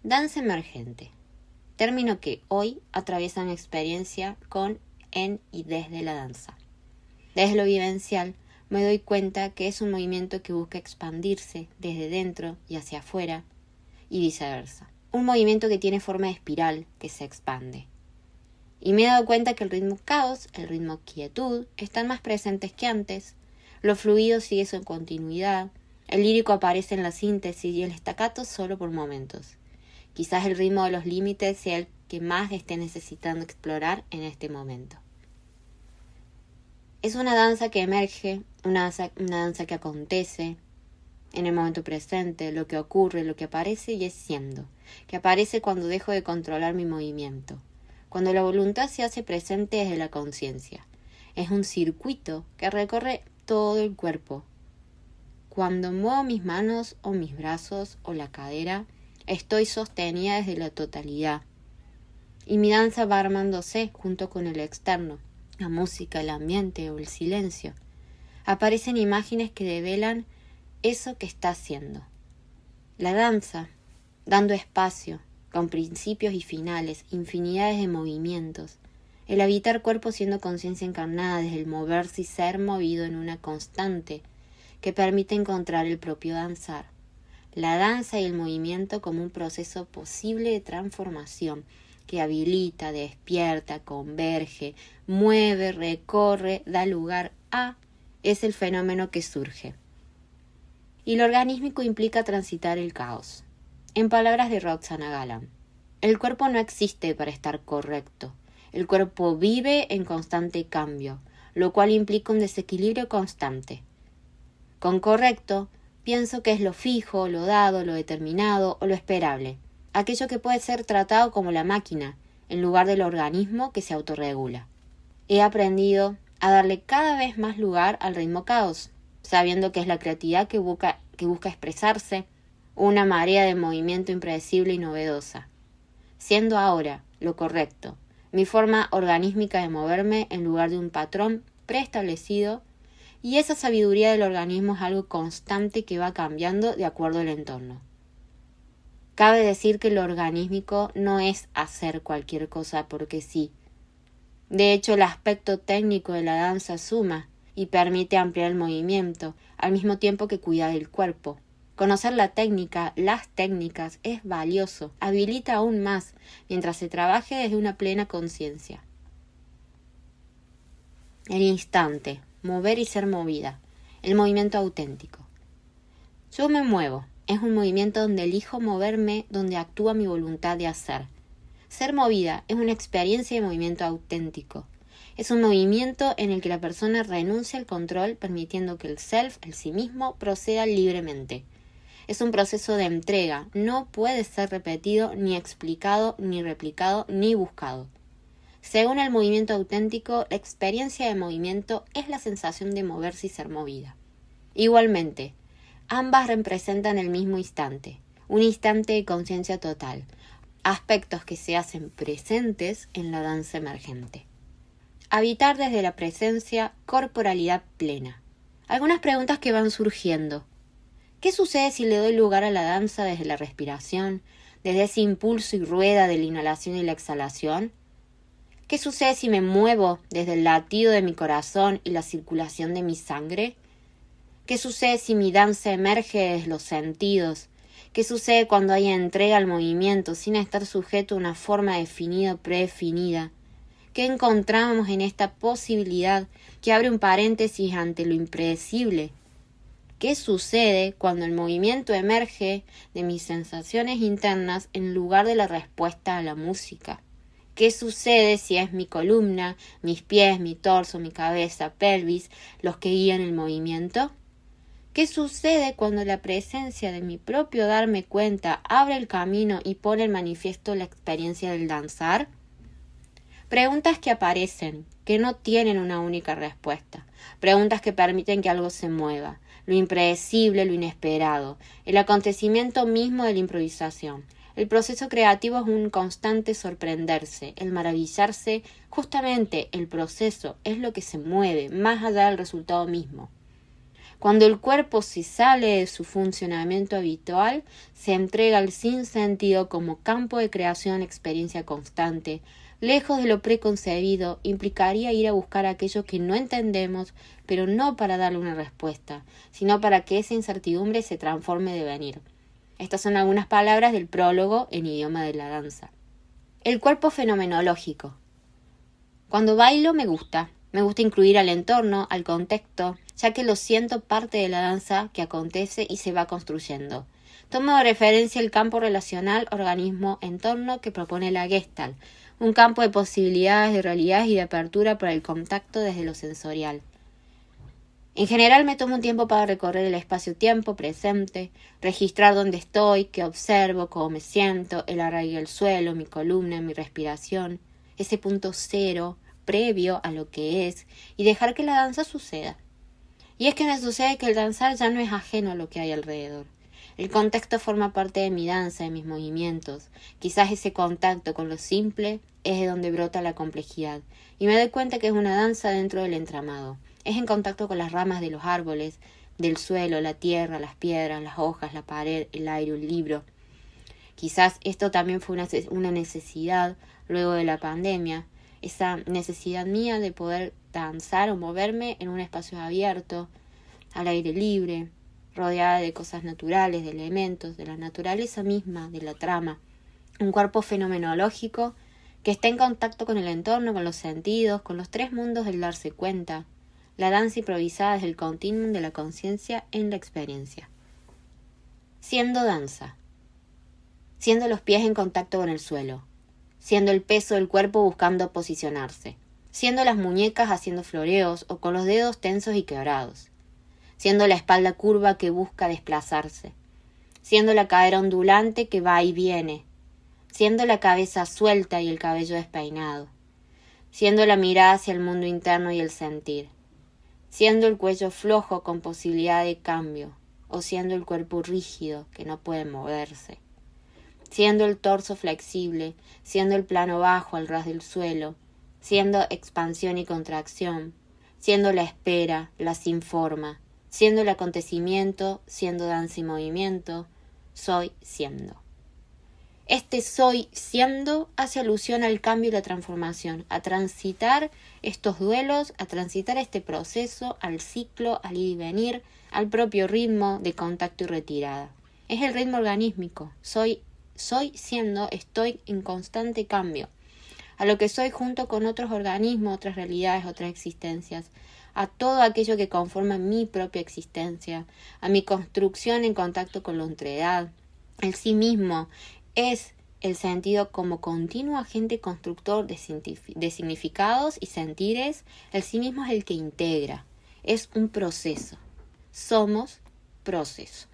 Danza emergente, término que hoy atraviesa mi experiencia con, en y desde la danza. Desde lo vivencial me doy cuenta que es un movimiento que busca expandirse desde dentro y hacia afuera y viceversa. Un movimiento que tiene forma de espiral que se expande. Y me he dado cuenta que el ritmo caos, el ritmo quietud, están más presentes que antes. Lo fluido sigue su continuidad, el lírico aparece en la síntesis y el staccato solo por momentos. Quizás el ritmo de los límites sea el que más esté necesitando explorar en este momento. Es una danza que emerge, una danza que acontece en el momento presente, lo que ocurre, lo que aparece y es siendo, que aparece cuando dejo de controlar mi movimiento, cuando la voluntad se hace presente desde la conciencia. Es un circuito que recorre todo el cuerpo. Cuando muevo mis manos o mis brazos o la cadera, estoy sostenida desde la totalidad. Y mi danza va armándose junto con el externo, la música, el ambiente o el silencio. Aparecen imágenes que develan eso que está haciendo. La danza, dando espacio, con principios y finales, infinidades de movimientos. El habitar cuerpo siendo conciencia encarnada desde el moverse y ser movido en una constante que permite encontrar el propio danzar. La danza y el movimiento como un proceso posible de transformación que habilita, despierta, converge, mueve, recorre, da lugar a, es el fenómeno que surge. Y lo organísmico implica transitar el caos. En palabras de Roxana Galán, el cuerpo no existe para estar correcto. El cuerpo vive en constante cambio, lo cual implica un desequilibrio constante. Con correcto, pienso que es lo fijo, lo dado, lo determinado o lo esperable, aquello que puede ser tratado como la máquina, en lugar del organismo que se autorregula. He aprendido a darle cada vez más lugar al ritmo caos, sabiendo que es la creatividad que busca expresarse, una marea de movimiento impredecible y novedosa, siendo ahora lo correcto, mi forma organísmica de moverme en lugar de un patrón preestablecido, y esa sabiduría del organismo es algo constante que va cambiando de acuerdo al entorno. Cabe decir que lo organísmico no es hacer cualquier cosa porque sí. De hecho, el aspecto técnico de la danza suma y permite ampliar el movimiento, al mismo tiempo que cuida del cuerpo. Conocer la técnica, las técnicas, es valioso, habilita aún más, mientras se trabaje desde una plena conciencia. El instante, mover y ser movida, el movimiento auténtico. Yo me muevo, es un movimiento donde elijo moverme, donde actúa mi voluntad de hacer. Ser movida es una experiencia de movimiento auténtico. Es un movimiento en el que la persona renuncia al control, permitiendo que el self, el sí mismo, proceda libremente. Es un proceso de entrega, no puede ser repetido, ni explicado, ni replicado, ni buscado. Según el movimiento auténtico, la experiencia de movimiento es la sensación de moverse y ser movida. Igualmente, ambas representan el mismo instante, un instante de conciencia total, aspectos que se hacen presentes en la danza emergente. Habitar desde la presencia, corporalidad plena. Algunas preguntas que van surgiendo. ¿Qué sucede si le doy lugar a la danza desde la respiración, desde ese impulso y rueda de la inhalación y la exhalación? ¿Qué sucede si me muevo desde el latido de mi corazón y la circulación de mi sangre? ¿Qué sucede si mi danza emerge desde los sentidos? ¿Qué sucede cuando hay entrega al movimiento sin estar sujeto a una forma definida o predefinida? ¿Qué encontramos en esta posibilidad que abre un paréntesis ante lo impredecible? ¿Qué sucede cuando el movimiento emerge de mis sensaciones internas en lugar de la respuesta a la música? ¿Qué sucede si es mi columna, mis pies, mi torso, mi cabeza, pelvis, los que guían el movimiento? ¿Qué sucede cuando la presencia de mi propio darme cuenta abre el camino y pone en manifiesto la experiencia del danzar? Preguntas que aparecen, que no tienen una única respuesta. Preguntas que permiten que algo se mueva. Lo impredecible, lo inesperado. El acontecimiento mismo de la improvisación. El proceso creativo es un constante sorprenderse, el maravillarse. Justamente el proceso es lo que se mueve, más allá del resultado mismo. Cuando el cuerpo se sale de su funcionamiento habitual, se entrega al sinsentido como campo de creación, experiencia constante. Lejos de lo preconcebido, implicaría ir a buscar aquello que no entendemos, pero no para darle una respuesta, sino para que esa incertidumbre se transforme de devenir. Estas son algunas palabras del prólogo en idioma de la danza. El cuerpo fenomenológico. Cuando bailo me gusta incluir al entorno, al contexto, ya que lo siento parte de la danza que acontece y se va construyendo. Tomo de referencia el campo relacional organismo-entorno que propone la Gestalt, un campo de posibilidades, de realidades y de apertura para el contacto desde lo sensorial. En general me tomo un tiempo para recorrer el espacio-tiempo presente, registrar dónde estoy, qué observo, cómo me siento, el arraigo del suelo, mi columna, mi respiración, ese punto cero, previo a lo que es, y dejar que la danza suceda. Y es que me sucede que el danzar ya no es ajeno a lo que hay alrededor. El contexto forma parte de mi danza, de mis movimientos. Quizás ese contacto con lo simple es de donde brota la complejidad, y me doy cuenta que es una danza dentro del entramado. Es en contacto con las ramas de los árboles, del suelo, la tierra, las piedras, las hojas, la pared, el aire, el libro. Quizás esto también fue una necesidad luego de la pandemia, esa necesidad mía de poder danzar o moverme en un espacio abierto, al aire libre, rodeada de cosas naturales, de elementos, de la naturaleza misma, de la trama. Un cuerpo fenomenológico que está en contacto con el entorno, con los sentidos, con los tres mundos del darse cuenta. La danza improvisada es el continuum de la conciencia en la experiencia. Siendo danza. Siendo los pies en contacto con el suelo. Siendo el peso del cuerpo buscando posicionarse, siendo las muñecas haciendo floreos o con los dedos tensos y quebrados, siendo la espalda curva que busca desplazarse, siendo la cadera ondulante que va y viene, siendo la cabeza suelta y el cabello despeinado, siendo la mirada hacia el mundo interno y el sentir, siendo el cuello flojo con posibilidad de cambio, o siendo el cuerpo rígido que no puede moverse. Siendo el torso flexible, siendo el plano bajo al ras del suelo, siendo expansión y contracción, siendo la espera, la sin forma, siendo el acontecimiento, siendo danza y movimiento, soy siendo. Este soy siendo hace alusión al cambio y la transformación, a transitar estos duelos, a transitar este proceso, al ciclo, al ir y venir, al propio ritmo de contacto y retirada. Es el ritmo organísmico, soy siendo, estoy en constante cambio, a lo que soy junto con otros organismos, otras realidades, otras existencias, a todo aquello que conforma mi propia existencia, a mi construcción en contacto con la otredad. El sí mismo es el sentido como continuo agente constructor de significados y sentires. El sí mismo es el que integra, es un proceso. Somos proceso.